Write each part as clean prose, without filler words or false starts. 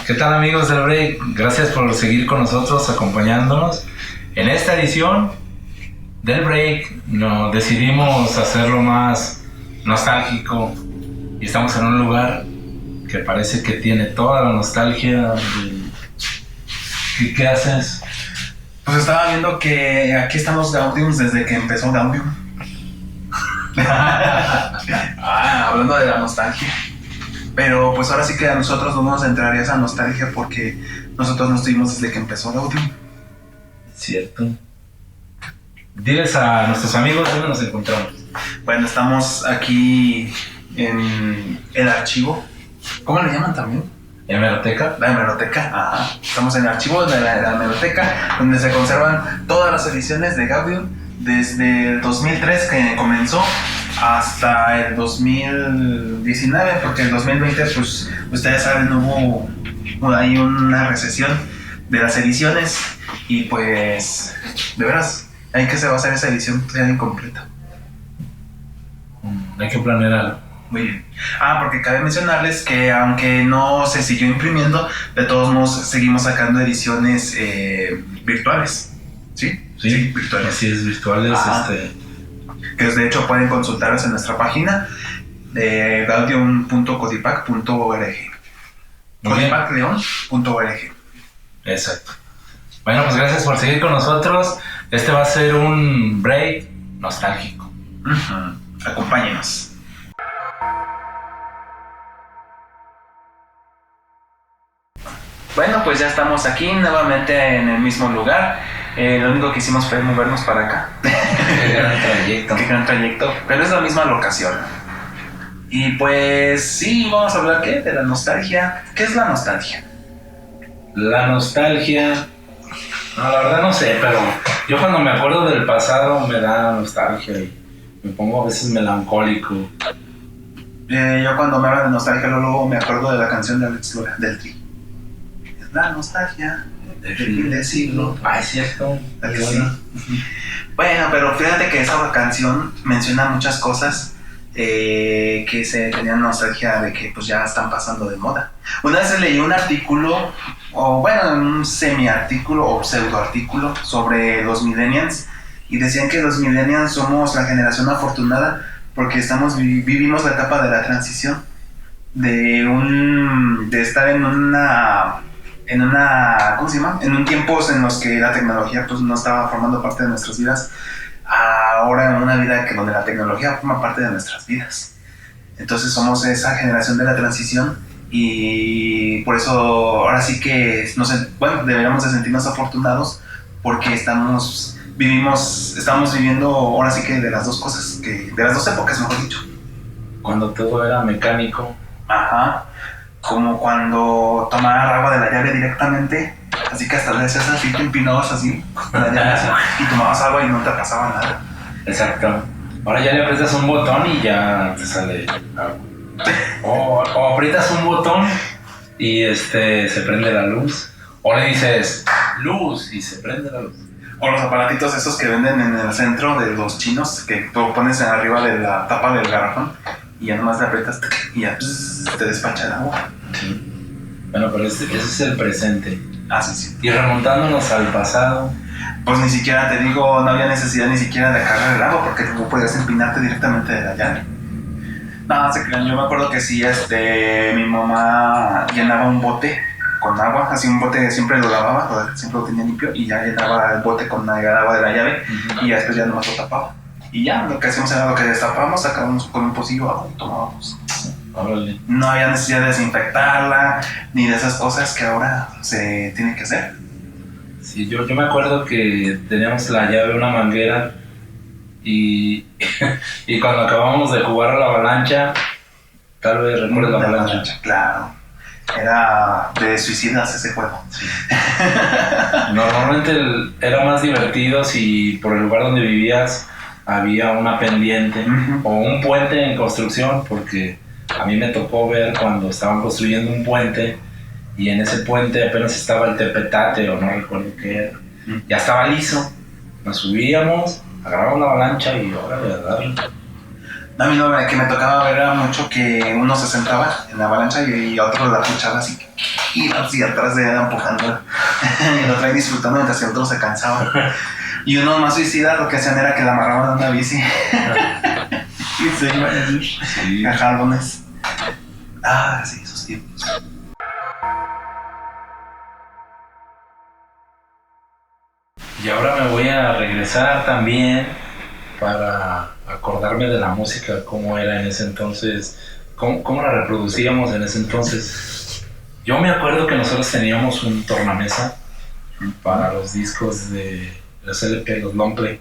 ¿Qué tal, amigos del Break? Gracias por seguir con nosotros, acompañándonos. En esta edición del Break decidimos hacerlo más nostálgico y estamos en un lugar que parece que tiene toda la nostalgia. ¿Qué haces? Pues estaba viendo que aquí están los Gaudiums desde que empezó Gaudium. Hablando de la nostalgia. Pero pues ahora sí que a nosotros no nos entraría esa nostalgia porque nosotros no estuvimos desde que empezó Gaudium. Cierto. Diles a nuestros amigos dónde nos encontramos. Bueno, estamos aquí en el archivo. ¿Cómo le llaman también? ¿Hemeroteca? La hemeroteca, ajá. Estamos en el archivo de la hemeroteca, donde se conservan todas las ediciones de Gaudium desde el 2003 que comenzó hasta el 2019, porque el 2020, pues ustedes saben, hubo ahí una recesión de las ediciones y pues de veras, ¿en qué se va a hacer esa edición ya incompleta? Hay que planear algo. Muy bien. Porque cabe mencionarles que aunque no se siguió imprimiendo, de todos modos seguimos sacando ediciones virtuales. ¿Sí? Sí, virtuales. Así es, virtuales. Que de hecho pueden consultarlas en nuestra página de gaudium.codipac.org. Codipacleon.org. Exacto. Bueno, pues gracias por seguir con nosotros. Este va a ser un break nostálgico. Acompáñenos. Bueno, pues ya estamos aquí nuevamente en el mismo lugar. Lo único que hicimos fue movernos para acá. Qué gran trayecto. Qué gran trayecto. Pero es la misma locación. Y pues sí, vamos a hablar de la nostalgia. ¿Qué es la nostalgia? La nostalgia... No, la verdad no sé, pero yo cuando me acuerdo del pasado me da nostalgia y me pongo a veces melancólico. Yo cuando me hablan de nostalgia luego me acuerdo de la canción de Alex Lora, del Tri. Es la nostalgia del fin del siglo. Es cierto. Bueno, pero fíjate que esa canción menciona muchas cosas que se tenían nostalgia de que pues ya están pasando de moda. Una vez leí un artículo, o bueno, un semi-artículo o pseudo-artículo sobre los millennials y decían que los millennials somos la generación afortunada porque vivimos la etapa de la transición de estar en una ¿cómo se llama? En un tiempo en los que la tecnología pues no estaba formando parte de nuestras vidas, ahora en una vida donde la tecnología forma parte de nuestras vidas. Entonces somos esa generación de la transición y por eso ahora sí que deberíamos de sentirnos afortunados porque estamos viviendo ahora sí que de las dos cosas, de las dos épocas, mejor dicho. Cuando todo era mecánico. Ajá. Como cuando tomar agua de la llave directamente, así que hasta le hacías así, te empinabas así, la llave así, y tomabas agua y no te pasaba nada. Exacto. Ahora ya le aprietas un botón y ya te sale agua. O aprietas un botón y se prende la luz. O le dices luz y se prende la luz. O los aparatitos esos que venden en el centro de los chinos, que tú pones arriba de la tapa del garrafón y ya nomás le aprietas y ya te despacha el agua. Sí. Bueno, pero ese es el presente. Sí. Y remontándonos al pasado, pues ni siquiera, te digo, no había necesidad ni siquiera de cargar el agua porque tú podías empinarte directamente de la llave. No, se crean, yo me acuerdo que sí, mi mamá llenaba un bote con agua, así un bote siempre lo lavaba, siempre lo tenía limpio y ya llenaba el bote con el agua de la llave y ya después ya nomás lo tapaba. Y ya, lo que hacíamos era lo que destapábamos, sacábamos con un pocillo agua y tomábamos. Órale. No había necesidad de desinfectarla ni de esas cosas que ahora se tienen que hacer. Sí, yo me acuerdo que teníamos la llave de una manguera y cuando acabamos de jugar a la avalancha, tal vez recuerdes la avalancha. Claro, era de suicidas ese juego. Sí. Normalmente era más divertido si por el lugar donde vivías había una pendiente o un puente en construcción, porque a mí me tocó ver cuando estaban construyendo un puente y en ese puente apenas estaba el tepetate o no recuerdo qué era. Ya estaba liso, nos subíamos, agarrábamos la avalancha y órale a darle. A mí lo que me tocaba ver era mucho que uno se sentaba en la avalancha y otro la puchaba así iba así atrás de él empujando y el otro ahí disfrutando mientras el otro se cansaba. Y uno más suicida lo que hacían era que la amarraban a una bici y se iban a jalones. Ah, sí, esos tiempos. Y ahora me voy a regresar también para acordarme de la música, cómo era en ese entonces, cómo la reproducíamos en ese entonces. Yo me acuerdo que nosotros teníamos un tornamesa para los discos de los LP, los long play,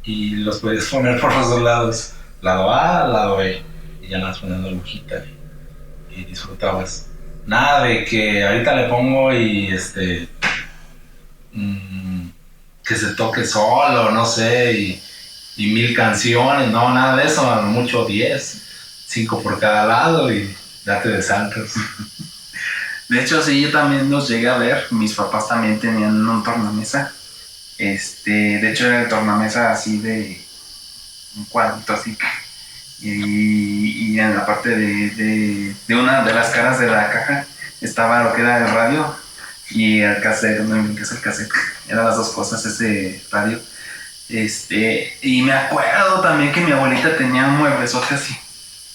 y los podías poner por los dos lados, lado A, lado B, y ya nada más poniendo agujita y disfrutabas. Nada de que ahorita le pongo y que se toque solo, no sé, y 1000 canciones, no, nada de eso, a lo mucho 10, 5 por cada lado y date de saltos. De hecho, sí, yo también los llegué a ver, mis papás también tenían un tornamesa, de hecho era el tornamesa así de un cuadrito así, y en la parte de una de las caras de la caja estaba lo que era el radio y el cassette, no, que es el cassette, eran las dos cosas, ese radio. Y me acuerdo también que mi abuelita tenía un mueblezote así,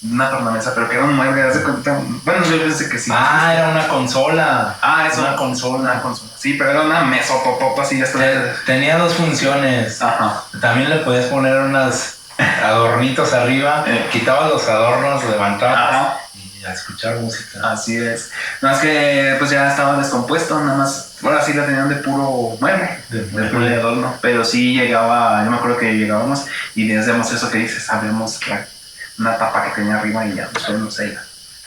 una tornamesa, pero que era un mueble, hace cuenta, bueno, yo pensé que sí. Ah, era una consola. Ah, es una consola. Sí, pero era una mesopopop así, ya está. Tenía dos funciones. Ajá. También le podías poner unos adornitos arriba, quitabas los adornos, levantabas y a escuchar música. Así es. No, es que pues ya estaba descompuesto, nada más. Ahora sí la tenían de puro mueble, de puro adorno. Pero sí llegaba, yo me acuerdo que llegábamos y le hacíamos eso que dices, abríamos una tapa que tenía arriba y ya nos fuimos ahí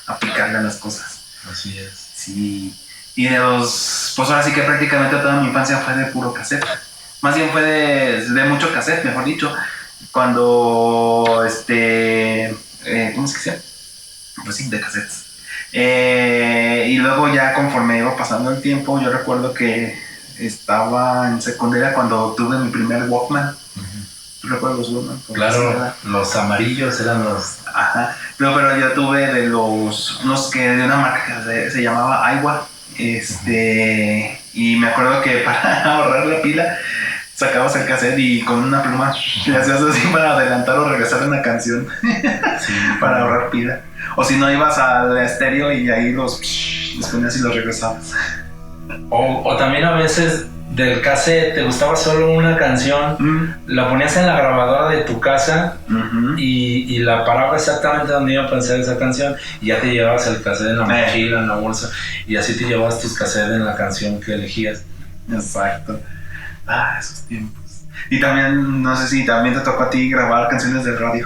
a picarle a las cosas. Así es. Sí. Y pues ahora sí que prácticamente toda mi infancia fue de puro cassette. Más bien fue de mucho cassette, mejor dicho. Cuando, ¿cómo es que se llama? Pues sí, de cassettes. Y luego ya conforme iba pasando el tiempo, yo recuerdo que estaba en secundaria cuando tuve mi primer Walkman. ¿Tú recuerdas los Walkman? Claro, los amarillos eran los... Ajá, pero yo tuve de unos que de una marca que se llamaba Aiwa. Y me acuerdo que para ahorrar la pila sacabas el cassette y con una pluma le hacías así para adelantar o regresar una canción. Sí, para ahorrar pila. O si no, ibas al estéreo y ahí los ponías y los regresabas. O también a veces del cassette te gustaba solo una canción, la ponías en la grabadora de tu casa y la paraba exactamente donde iba a pensar esa canción y ya te llevabas el cassette en la mochila, en la bolsa, y así te llevabas tus cassettes en la canción que elegías. Exacto. Ah, esos tiempos. Y también, no sé si también te tocó a ti grabar canciones del radio.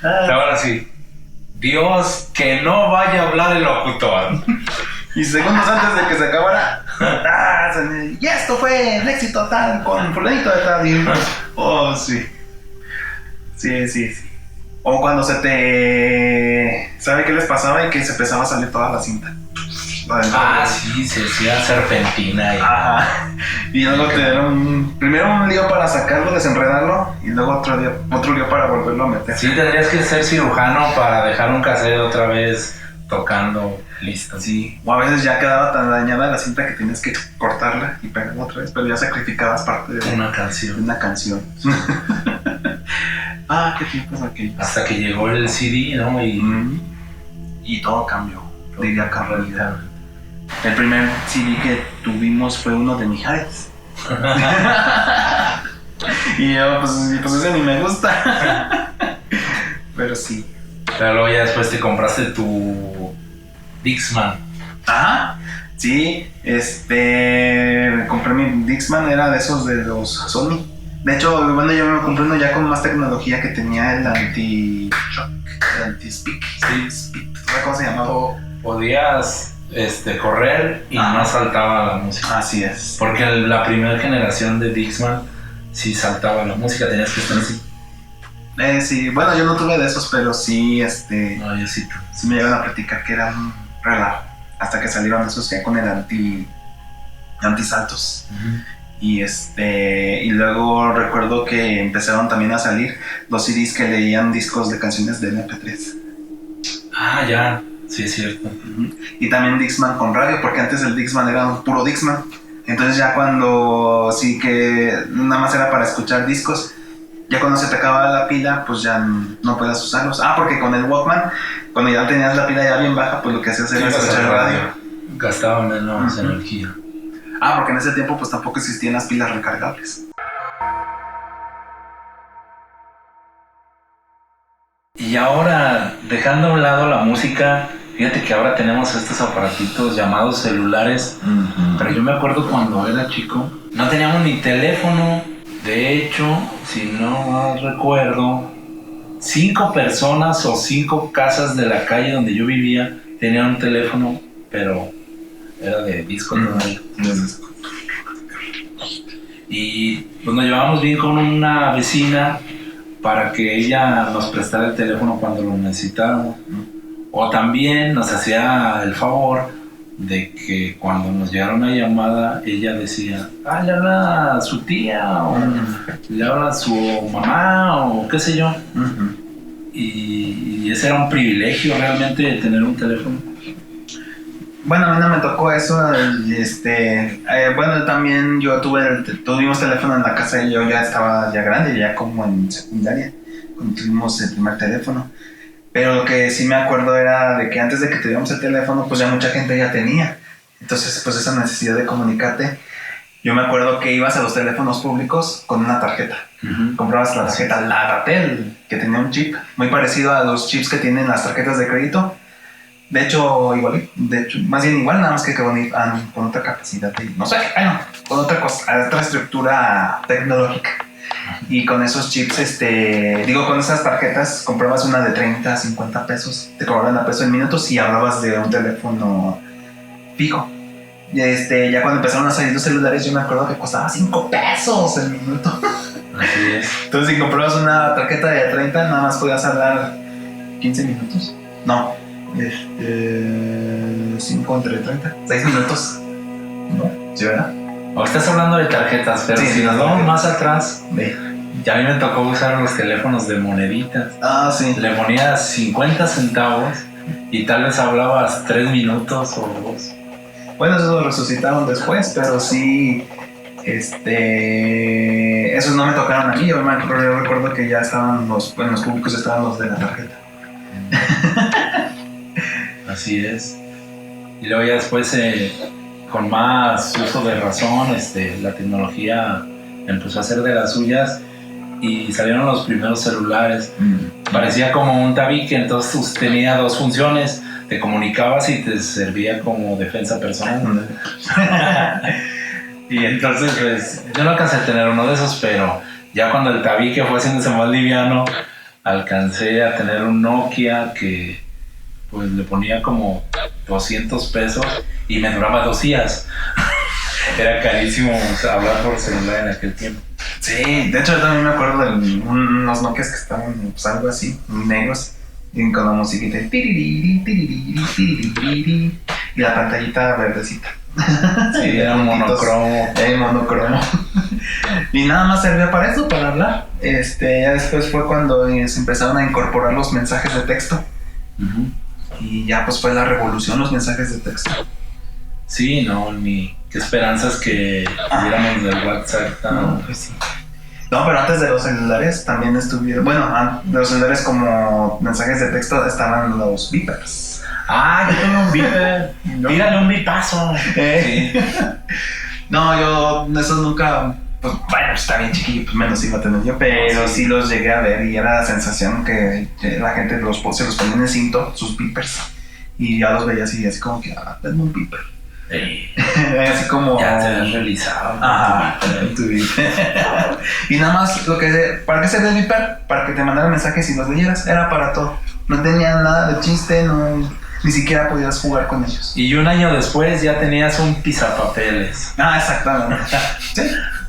Ahora sí. Dios, que no vaya a hablar el locutor. Y segundos antes de que se acabara, y esto fue el éxito tal con fulanito de tal. Oh, sí. Sí. O cuando se te... ¿Sabe qué les pasaba? Y que se empezaba a salir toda la cinta. Sí, se hacía serpentina. Ajá. Y luego te dieron primero un lío para sacarlo, desenredarlo, y luego otro lío para volverlo a meter. Sí, tendrías que ser cirujano para dejar un cassette otra vez tocando, listo. Sí, o a veces ya quedaba tan dañada la cinta que tienes que cortarla y pegarla otra vez, pero ya sacrificabas parte de una canción. Qué tiempos aquellos. Hasta que llegó el CD, ¿no? Y todo cambió, diría Carolina. El primer CD que tuvimos fue uno de Mijares. Y yo, pues ese ni me gusta. Pero sí. Pero luego ya después te compraste tu Dixman. Ajá. Sí, compré mi Dixman, era de esos de los Sony. De hecho, bueno, yo me compré uno ya con más tecnología que tenía el anti-shock, el anti-speak. Sí, speak. ¿Cómo se llamaba? Podías correr y no saltaba la música. Así es. Porque la primera generación de Dixman sí saltaba la música, tenías que estar así. Sí, bueno, yo no tuve de esos, pero sí, No, yo sí. Sí me llegaron a platicar que era un relajo. Hasta que salieron esos ya con el anti-saltos. Y luego recuerdo que empezaron también a salir los CDs que leían discos de canciones del MP3. Ah, ya, sí es cierto. Y también Dixman con radio, porque antes el Dixman era un puro Dixman. Entonces ya cuando sí que nada más era para escuchar discos, ya cuando se te acababa la pila, pues ya no podías usarlos. Ah, porque con el Walkman, cuando ya tenías la pila ya bien baja, pues lo que hacías era escuchar radio. Gastaba menos energía. Ah, porque en ese tiempo pues tampoco existían las pilas recargables. Y ahora, dejando a un lado la música, fíjate que ahora tenemos estos aparatitos llamados celulares. Pero yo me acuerdo cuando era chico, no teníamos ni teléfono. De hecho, si no mal recuerdo, 5 personas o 5 casas de la calle donde yo vivía tenían un teléfono, pero era de disco todavía. Y pues nos llevábamos bien con una vecina para que ella nos prestara el teléfono cuando lo necesitáramos. O también nos hacía el favor de que cuando nos llegara una llamada, ella decía, le habla a su tía, o le habla a su mamá, o qué sé yo. Y ese era un privilegio realmente de tener un teléfono. Bueno, a mí no me tocó eso. Bueno, también tuvimos teléfono en la casa y yo ya estaba ya grande, ya como en secundaria, cuando tuvimos el primer teléfono. Pero lo que sí me acuerdo era de que antes de que tuviéramos el teléfono, pues ya mucha gente ya tenía. Entonces, pues esa necesidad de comunicarte. Yo me acuerdo que ibas a los teléfonos públicos con una tarjeta. Comprabas la tarjeta, la Datel, que tenía un chip muy parecido a los chips que tienen las tarjetas de crédito. De hecho, más bien igual, nada más que con otra capacidad, no sé, bueno, con otra estructura tecnológica. Y con esos chips, con esas tarjetas, comprabas una de 30, 50 pesos, te cobraban a peso en minutos y hablabas de un teléfono fijo. Y ya cuando empezaron a salir los celulares, yo me acuerdo que costaba 5 pesos el minuto. Así es. Entonces, si comprabas una tarjeta de 30, nada más podías hablar 15 minutos. No, 5 entre 30, 6 minutos. ¿No? ¿Sí, verdad? O estás hablando de tarjetas, pero si nos vamos más atrás, ya a mí me tocó usar los teléfonos de moneditas. Ah, sí. Le ponías 50 centavos y tal vez hablabas 3 minutos o 2. Bueno, eso lo resucitaron después, pero sí, esos no me tocaron a mí. Yo recuerdo que ya estaban en los públicos estaban los de la tarjeta. Así es. Y luego ya después, con más uso de razón, la tecnología empezó a hacer de las suyas y salieron los primeros celulares. Parecía como un tabique, entonces tenía 2 funciones. Te comunicabas y te servía como defensa personal. Y entonces, pues, yo no alcancé a tener uno de esos, pero ya cuando el tabique fue haciéndose más liviano, alcancé a tener un Nokia que pues le ponía como 200 pesos y me duraba 2 días. Era carísimo hablar por celular en aquel tiempo. Sí, de hecho yo también me acuerdo de unos Nokias que estaban pues, algo así, negros, y con la musiquita y la pantallita verdecita. Sí, era un monocromo. Monocromo. Y nada más servía para eso, para hablar. Ya después fue cuando se empezaron a incorporar los mensajes de texto. Y ya pues fue la revolución los mensajes de texto. Sí, no, ni qué esperanzas que tuviéramos del WhatsApp. No, pues sí. No, pero antes de los celulares también estuvieron... Bueno, de los celulares como mensajes de texto estaban los beepers. Ah, yo tengo un beeper. Tírale un bipazo. Sí. No, yo esos nunca... Pues bueno, está bien chiquillo, pues menos iba a tener yo. Pero sí los llegué a ver y era la sensación que la gente se los ponía en el cinto, sus beepers. Y ya los veía así como que, denme un beeper. Así como... Ya te has realizado. Ajá. Y nada más, ¿para qué se ve el beeper? Para que te mandaran mensajes y los leyeras. Era para todo. No tenían nada de chiste, ni siquiera podías jugar con ellos. Y un año después ya tenías un pisapapeles. Ah, exactamente. Sí,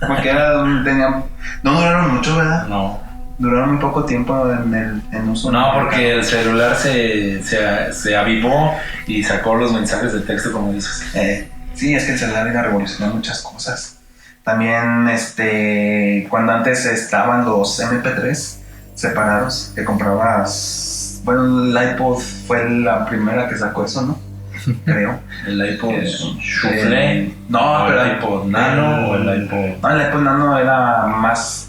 porque no duraron mucho, ¿verdad? No. Duraron muy poco tiempo en uso. No, porque el celular se avivó y sacó los mensajes de texto, como dices. Sí, es que el celular iba a revolucionar muchas cosas. También, cuando antes estaban los MP3 separados, que comprabas Bueno, el iPod fue la primera que sacó eso, ¿no? Creo. El iPod Shuffle. No, pero el iPod Nano o el iPod. No, el iPod Nano era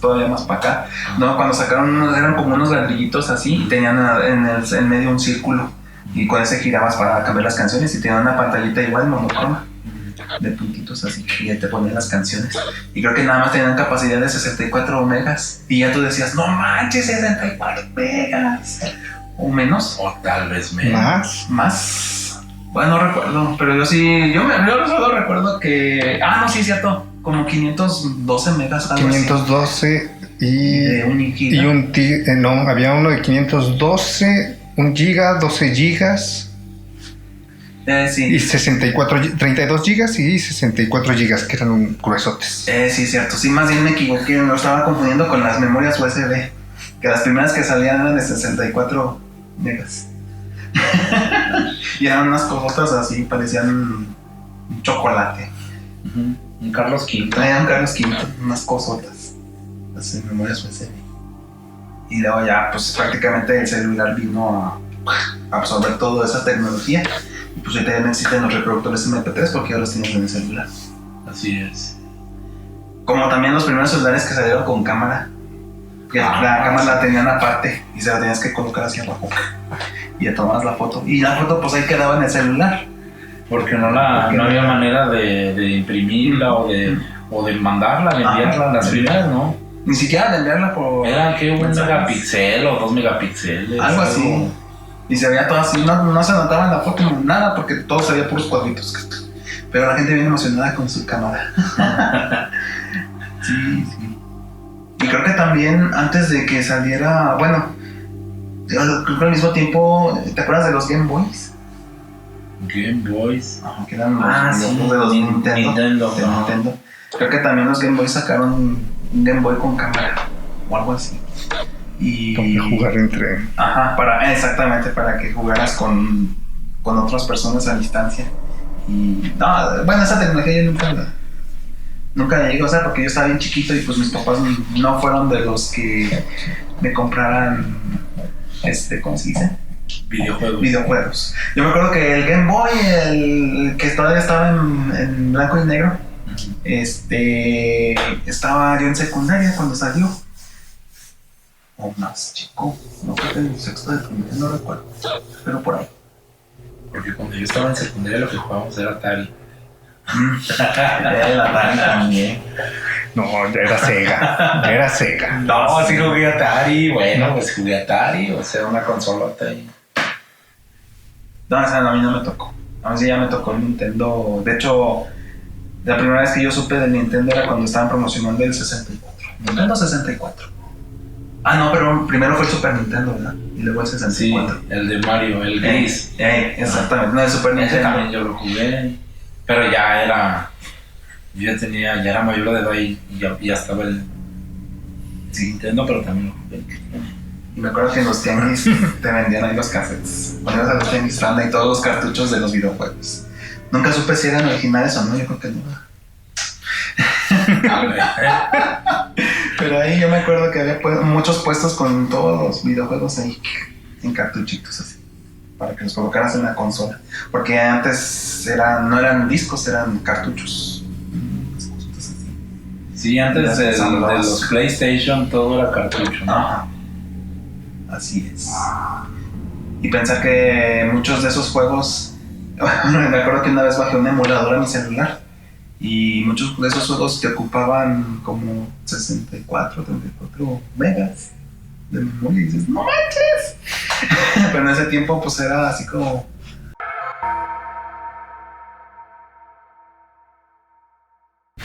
todavía más para acá. No, cuando sacaron eran como unos ladrillitos así y tenían en medio un círculo. Y con ese girabas para cambiar las canciones y tenían una pantallita igual monocroma de puntitos así y ahí te ponían las canciones. Y creo que nada más tenían capacidad de 64 megas. Y ya tú decías, no manches, 64 megas. O menos. O tal vez menos. Más. Bueno, no recuerdo, pero yo solo recuerdo que... no, sí, es cierto, como 512 megas. 512 de un giga. No, había uno de 512, 1 giga, 12 gigas. Sí. Y 32 gigas y 64 gigas, que eran un gruesotes. Sí, cierto, sí, más bien me equivoqué, me lo estaba confundiendo con las memorias USB, que las primeras que salían eran de 64 megas. Y eran unas cosotas así, parecían un chocolate. Un Carlos V. Traían un Carlos V, unas cosotas. Las memorias USB. Y luego ya, pues prácticamente el celular vino a absorber toda esa tecnología. Y pues ya también existen los reproductores MP3 porque ya los tienes en el celular. Así es. Como también los primeros celulares que salieron con cámara. Que la cámara la tenían aparte y se la tenías que colocar hacia abajo. Y ya tomabas la foto. Y la foto pues ahí quedaba en el celular. Porque no había manera de imprimirla o de mandarla, de enviarla. Las primeras, ¿no? Ni siquiera de enviarla por... Era que 1 megapíxel o 2 megapíxeles. Algo así. Y se veía todo así. No se notaba en la foto nada porque todo se veía puros cuadritos. Pero la gente bien emocionada con su cámara. Sí. Y creo que también antes de que saliera... Bueno, creo que al mismo tiempo... ¿Te acuerdas de los Game Boys? Game Boys. Que eran los de los Nintendo. Creo que también los Game Boys sacaron un Game Boy con cámara o algo así. Y donde jugar entre... exactamente, para que jugaras con otras personas a distancia. Y bueno, esa tecnología yo nunca le llegué a usar porque yo estaba bien chiquito y pues mis papás no fueron de los que me compraran ¿cómo se dice? Videojuegos. Yo me acuerdo que el Game Boy, el que todavía estaba en blanco y negro, estaba yo en secundaria cuando salió. O más chico, no creo que en el sexto de primaria, no recuerdo, pero por ahí. Porque cuando yo estaba en secundaria lo que jugábamos era Atari. El Atari también. No, ya era Sega. No, sí jugué Atari, bueno, pues jugué Atari, o sea, una consolota ahí. No, a mí no me tocó. A mí sí ya me tocó el Nintendo. De hecho, la primera vez que yo supe del Nintendo era cuando estaban promocionando el 64. Nintendo 64. No, pero primero fue el Super Nintendo, ¿verdad? Y luego el 64. Sí, el de Mario, el gris. Exactamente, no, el Super Nintendo. También yo lo jugué, pero ya era mayor de edad y ya estaba el Nintendo, pero también lo jugué. Y me acuerdo que en los tianguis te vendían ahí los cassettes. Ponías a los tianguis y todos los cartuchos de los videojuegos. Nunca supe si eran originales o no, yo creo que no. Pero ahí yo me acuerdo que había muchos puestos con todos los videojuegos ahí en cartuchitos así, para que los colocaras en la consola, porque antes no eran discos, eran cartuchos. Sí, antes de los PlayStation todo era cartucho, ¿no? Ajá. Así es. Y pensar que muchos de esos juegos, me acuerdo que una vez bajé un emulador a mi celular y muchos de esos juegos te ocupaban como 64 megas de memoria y dices, ¡no manches! Pero en ese tiempo pues era así como...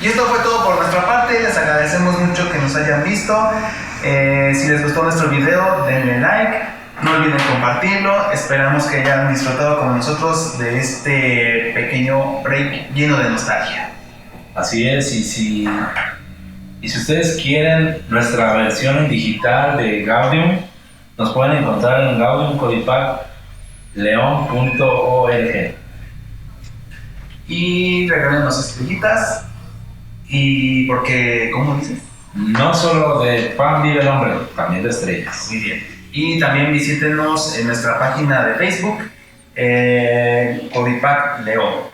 Y esto fue todo por nuestra parte, les agradecemos mucho que nos hayan visto. Si les gustó nuestro video, denle like, no olviden compartirlo. Esperamos que hayan disfrutado como nosotros de este pequeño break lleno de nostalgia. Así es, y si ustedes quieren nuestra versión en digital de Gaudium, nos pueden encontrar en gaudiumcodipac.leon.org. Y regálenos estrellitas. Y porque, ¿cómo dices? No solo de pan vive el hombre, también de estrellas. Muy bien. Y también visítenos en nuestra página de Facebook, Codipac León.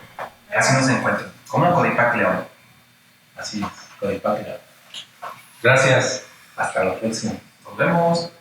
Así nos encuentran, como Codipac León. Así es, Codipac León. Gracias, hasta la próxima. Nos vemos.